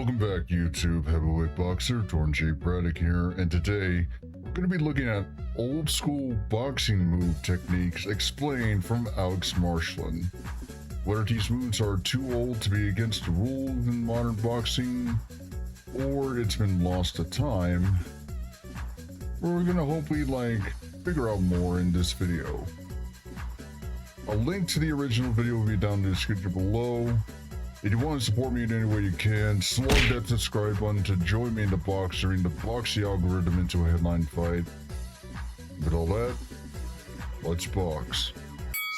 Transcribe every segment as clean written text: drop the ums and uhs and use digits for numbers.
Welcome back, YouTube. Heavyweight boxer TJ.Braddock here, and today we're going to be looking at old school boxing move techniques explained from Alex Marsland. Whether these moves are too old to be against the rules in modern boxing, or it's been lost to time, we're going to hopefully figure out more in this video. A link to the original video will be down in the description below. If you want to support me in any way you can, slug that subscribe button to join me in the boxing, to box the algorithm into a headline fight. With all that, let's box.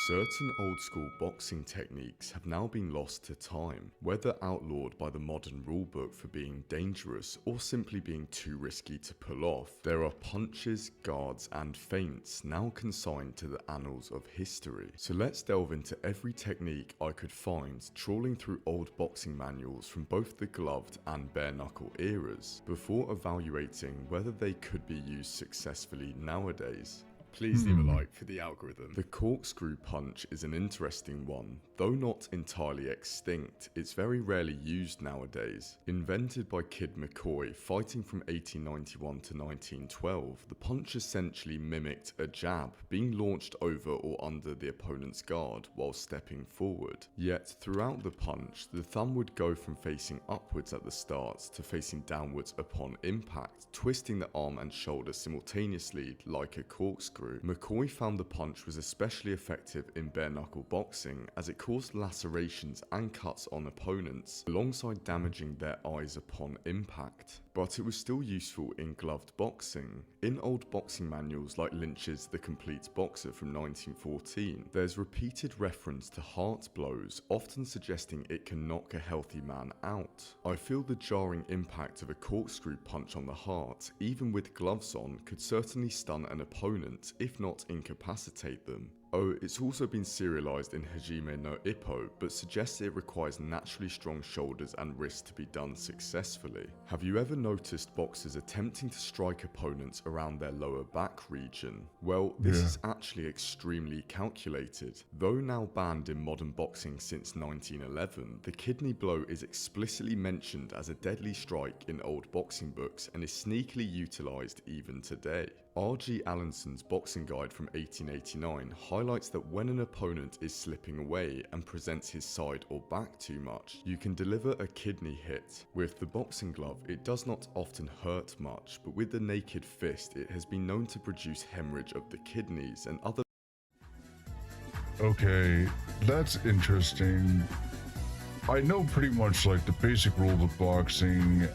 Certain old-school boxing techniques have now been lost to time, whether outlawed by the modern rulebook for being dangerous or simply being too risky to pull off. There are punches, guards and feints now consigned to the annals of history. So let's delve into every technique I could find trawling through old boxing manuals from both the gloved and bare-knuckle eras, before evaluating whether they could be used successfully nowadays. Please leave a like for the algorithm. The corkscrew punch is an interesting one. Though not entirely extinct, it's very rarely used nowadays. Invented by Kid McCoy fighting from 1891 to 1912, the punch essentially mimicked a jab being launched over or under the opponent's guard while stepping forward. Yet throughout the punch, the thumb would go from facing upwards at the start to facing downwards upon impact, twisting the arm and shoulder simultaneously like a corkscrew. McCoy found the punch was especially effective in bare-knuckle boxing as it caused lacerations and cuts on opponents, alongside damaging their eyes upon impact. But it was still useful in gloved boxing. In old boxing manuals like Lynch's The Complete Boxer from 1914, there's repeated reference to heart blows, often suggesting it can knock a healthy man out. I feel the jarring impact of a corkscrew punch on the heart, even with gloves on, could certainly stun an opponent, if not incapacitate them. Oh, it's also been serialized in Hajime no Ippo, but suggests it requires naturally strong shoulders and wrists to be done successfully. Have you ever noticed boxers attempting to strike opponents around their lower back region? Well, this is actually extremely calculated. Though now banned in modern boxing since 1911, the kidney blow is explicitly mentioned as a deadly strike in old boxing books and is sneakily utilized even today. R.G. Allinson's boxing guide from 1889 highlights that when an opponent is slipping away and presents his side or back too much, you can deliver a kidney hit. With the boxing glove, it does not often hurt much, but with the naked fist, it has been known to produce hemorrhage of the kidneys and other. Okay, that's interesting. I know pretty much the basic rules of boxing.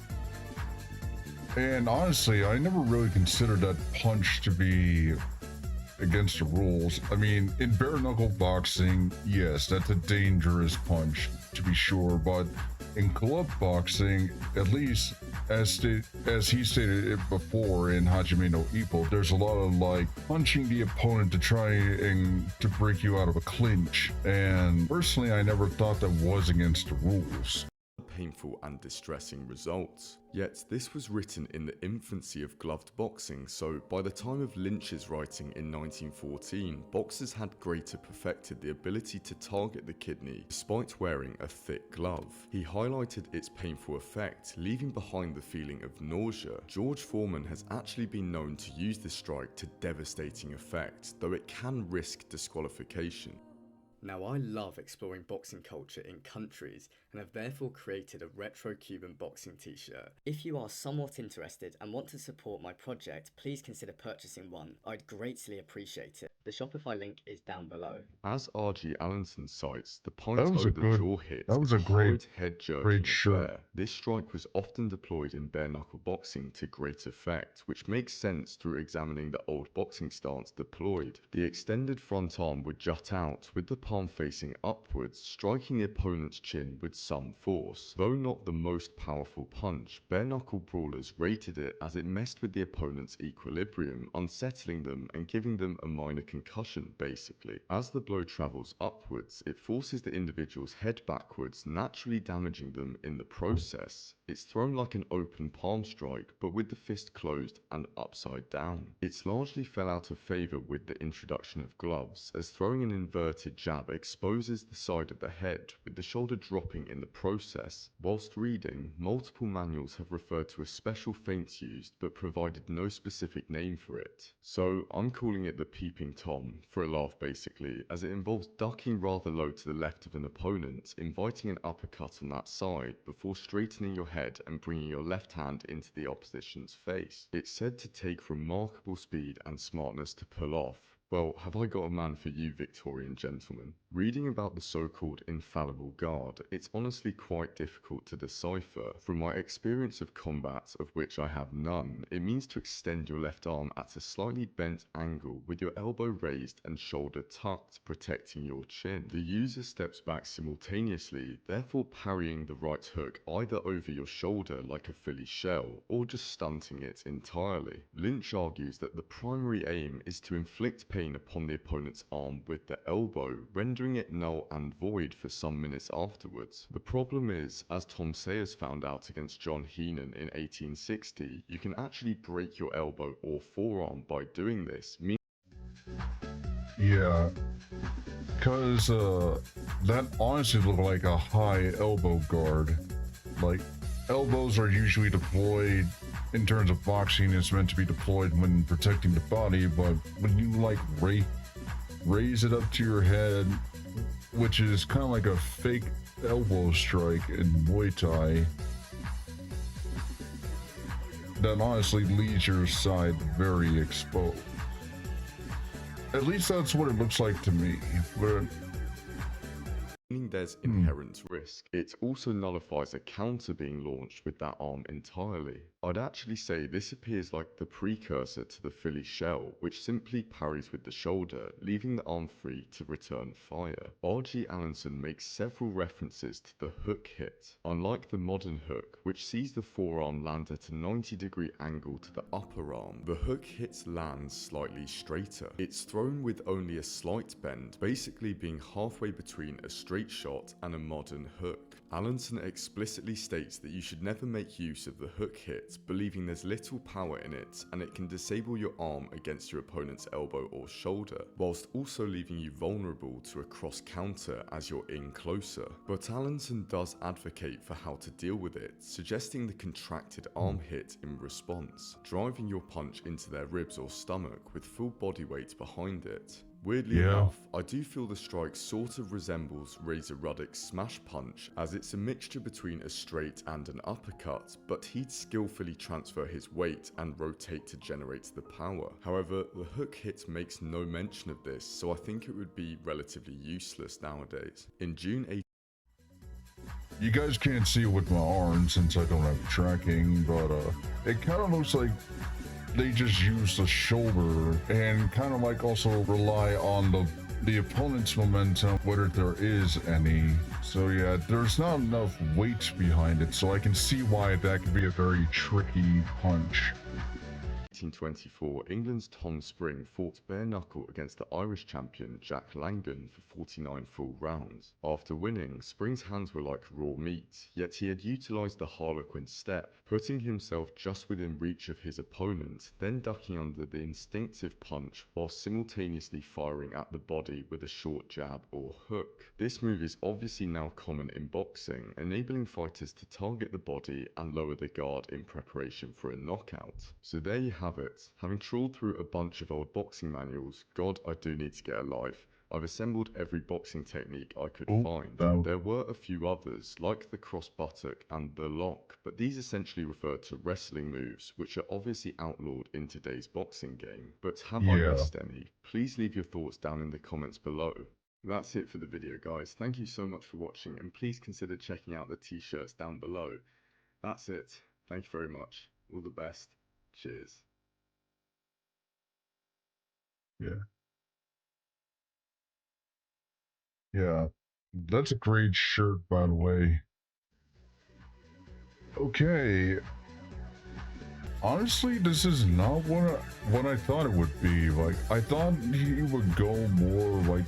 And honestly, I never really considered that punch to be against the rules. I mean, in bare-knuckle boxing, yes, that's a dangerous punch, to be sure, but in glove boxing, at least, as he stated it before in Hajime no Ippo, there's a lot of punching the opponent to try and to break you out of a clinch. And personally, I never thought that was against the rules. Painful and distressing results. Yet this was written in the infancy of gloved boxing, so by the time of Lynch's writing in 1914, boxers had greater perfected the ability to target the kidney despite wearing a thick glove. He highlighted its painful effect, leaving behind the feeling of nausea. George Foreman has actually been known to use this strike to devastating effect, though it can risk disqualification. Now, I love exploring boxing culture in countries and have therefore created a retro Cuban boxing t-shirt. If you are somewhat interested and want to support my project, please consider purchasing one. I'd greatly appreciate it. The Shopify link is down below. As R.G. Allinson cites, the point over the jaw hit that was a great head jerking shirt. affair. This strike was often deployed in bare-knuckle boxing to great effect, which makes sense through examining the old boxing stance deployed. The extended front arm would jut out, with the palm facing upwards, striking the opponent's chin with some force. Though not the most powerful punch, bare-knuckle brawlers rated it as it messed with the opponent's equilibrium, unsettling them and giving them a minor concussion concussion basically. As the blow travels upwards, it forces the individual's head backwards, naturally damaging them in the process. It's thrown like an open palm strike, but with the fist closed and upside down. It's largely fell out of favour with the introduction of gloves, as throwing an inverted jab exposes the side of the head, with the shoulder dropping in the process. Whilst reading, multiple manuals have referred to a special feint used, but provided no specific name for it. So I'm calling it the peeping Tom, for a laugh basically, as it involves ducking rather low to the left of an opponent, inviting an uppercut on that side, before straightening your head and bringing your left hand into the opposition's face. It's said to take remarkable speed and smartness to pull off. Well, have I got a man for you, Victorian gentlemen? Reading about the so-called infallible guard, it's honestly quite difficult to decipher. From my experience of combat, of which I have none, it means to extend your left arm at a slightly bent angle with your elbow raised and shoulder tucked, protecting your chin. The user steps back simultaneously, therefore parrying the right hook either over your shoulder like a Philly shell, or just stunting it entirely. Lynch argues that the primary aim is to inflict pain upon the opponent's arm with the elbow, rendering it null and void for some minutes afterwards. The problem is, as Tom Sayers found out against John Heenan in 1860, you can actually break your elbow or forearm by doing this. Yeah, because that honestly looked like a high elbow guard. Like, elbows are usually deployed, in terms of boxing, it's meant to be deployed when protecting the body, but when you like raise it up to your head, which is kind of like a fake elbow strike in Muay Thai, that honestly leaves your side very exposed. At least that's what it looks like to me. But Meaning there's inherent risk. It also nullifies a counter being launched with that arm entirely. I'd actually say this appears like the precursor to the Philly shell, which simply parries with the shoulder, leaving the arm free to return fire. R.G. Allenson makes several references to the hook hit. Unlike the modern hook, which sees the forearm land at a 90-degree angle to the upper arm, the hook hit lands slightly straighter. It's thrown with only a slight bend, basically being halfway between a straight shot and a modern hook. Allenson explicitly states that you should never make use of the hook hit, believing there's little power in it and it can disable your arm against your opponent's elbow or shoulder, whilst also leaving you vulnerable to a cross counter as you're in closer. But Allenson does advocate for how to deal with it, suggesting the contracted arm hit in response, driving your punch into their ribs or stomach with full body weight behind it. Weirdly enough, I do feel the strike sort of resembles Razor Ruddock's smash punch, as it's a mixture between a straight and an uppercut, but he'd skillfully transfer his weight and rotate to generate the power. However, the hook hit makes no mention of this, so I think it would be relatively useless nowadays. In June 18... You guys can't see it with my arm since I don't have tracking, but it kind of looks like they just use the shoulder and kind of like also rely on the opponent's momentum, whether there is any. So yeah, there's not enough weight behind it, so I can see why that could be a very tricky punch. 1824, England's Tom Spring fought bare-knuckle against the Irish champion Jack Langan for 49 full rounds. After winning, Spring's hands were like raw meat, yet he had utilised the Harlequin step, putting himself just within reach of his opponent, then ducking under the instinctive punch while simultaneously firing at the body with a short jab or hook. This move is obviously now common in boxing, enabling fighters to target the body and lower the guard in preparation for a knockout. So there you have it. Having trawled through a bunch of old boxing manuals, God, I do need to get a life. I've assembled every boxing technique I could find. There were a few others, like the cross buttock and the lock, but these essentially refer to wrestling moves, which are obviously outlawed in today's boxing game. But have I missed any? Please leave your thoughts down in the comments below. That's it for the video, guys. Thank you so much for watching, and please consider checking out the t-shirts down below. That's it. Thank you very much. All the best. Cheers. Yeah, that's a great shirt, by the way. Okay, Honestly, this is not what I thought it would be. Like, I thought he would go more like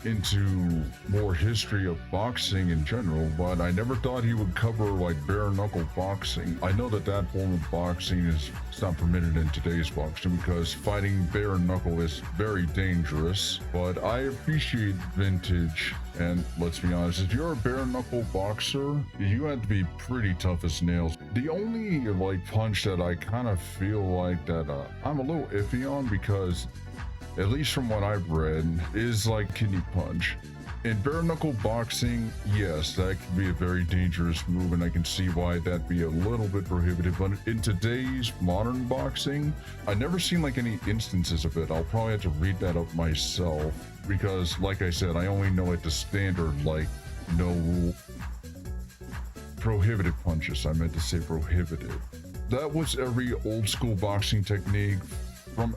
into more history of boxing in general, but I never thought he would cover like bare-knuckle boxing. I know that that form of boxing is not permitted in today's boxing because fighting bare-knuckle is very dangerous, but I appreciate vintage. And let's be honest, if you're a bare-knuckle boxer, you have to be pretty tough as nails. The only like punch that I kind of feel like that I'm a little iffy on, because at least from what I've read, is like kidney punch. In bare-knuckle boxing, yes, that can be a very dangerous move, and I can see why that'd be a little bit prohibitive. But in today's modern boxing, I've never seen like any instances of it. I'll probably have to read that up myself, because like I said, I only know it the standard, like no prohibited punches. I meant to say prohibited. That was every old school boxing technique from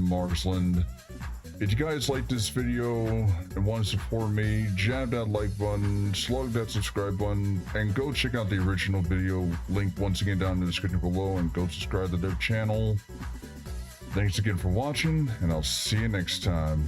Marsland. If you guys like this video and want to support me, jab that like button, slug that subscribe button, and go check out the original video link once again down in the description below, and go subscribe to their channel. Thanks again for watching, and I'll see you next time.